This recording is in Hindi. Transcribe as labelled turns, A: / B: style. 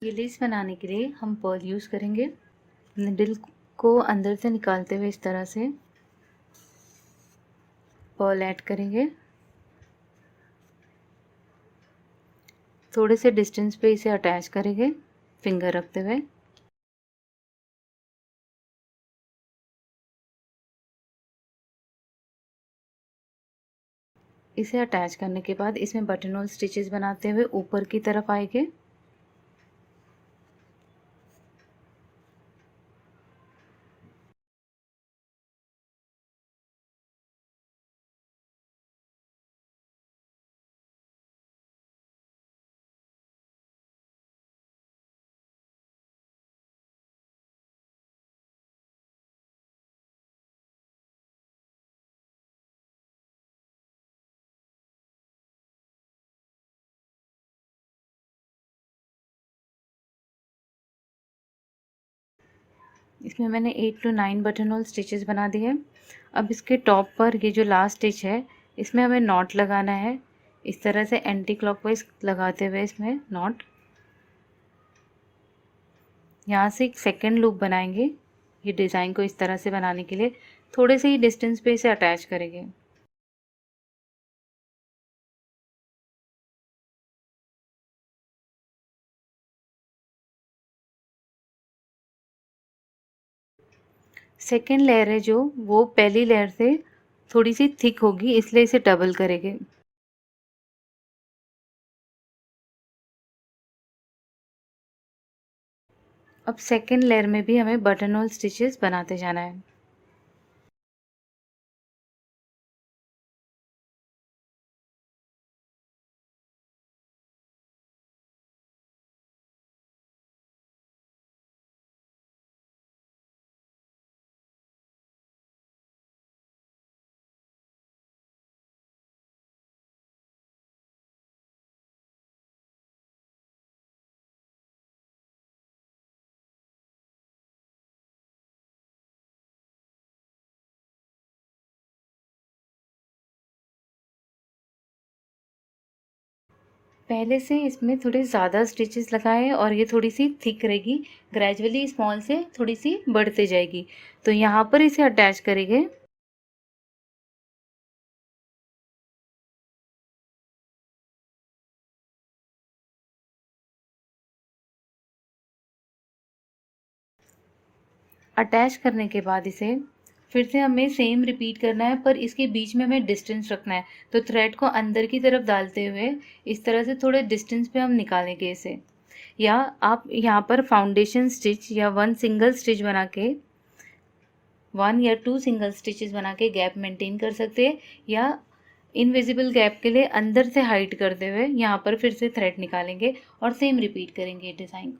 A: ये लेस बनाने के लिए हम पर्ल यूज़ करेंगे। निडल को अंदर से निकालते हुए इस तरह से पर्ल ऐड करेंगे। थोड़े से डिस्टेंस पे इसे अटैच करेंगे फिंगर रखते हुए। इसे अटैच करने के बाद इसमें बटन होल स्टिचेस बनाते हुए ऊपर की तरफ आएंगे। इसमें मैंने 8 to 9 बटन होल स्टिचेस बना दिए। अब इसके टॉप पर ये जो लास्ट स्टिच है इसमें हमें नॉट लगाना है। इस तरह से एंटी क्लॉकवाइज लगाते हुए इसमें नॉट, यहाँ से एक सेकेंड लूप बनाएंगे। ये डिज़ाइन को इस तरह से बनाने के लिए थोड़े से ही डिस्टेंस पे इसे अटैच करेंगे। सेकेंड लेयर है जो वो पहली लेयर से थोड़ी सी थिक होगी, इसलिए इसे डबल करेंगे। अब सेकेंड लेयर में भी हमें बटन होल स्टिचेस बनाते जाना है। पहले से इसमें थोड़े ज़्यादा स्टिचेस लगाए और ये थोड़ी सी थिक रहेगी, ग्रेजुअली स्मॉल से थोड़ी सी बढ़ते जाएगी। तो यहाँ पर इसे अटैच करेंगे। अटैच करने के बाद इसे फिर से हमें सेम रिपीट करना है, पर इसके बीच में हमें डिस्टेंस रखना है। तो थ्रेड को अंदर की तरफ डालते हुए इस तरह से थोड़े डिस्टेंस पे हम निकालेंगे इसे। या आप यहाँ पर फाउंडेशन स्टिच या वन सिंगल स्टिच बना के 1 या 2 सिंगल स्टिचेस बना के गैप मेंटेन कर सकते हैं, या इनविजिबल गैप के लिए अंदर से हाइड करते हुए यहाँ पर फिर से थ्रेड निकालेंगे और सेम रिपीट करेंगे डिज़ाइन।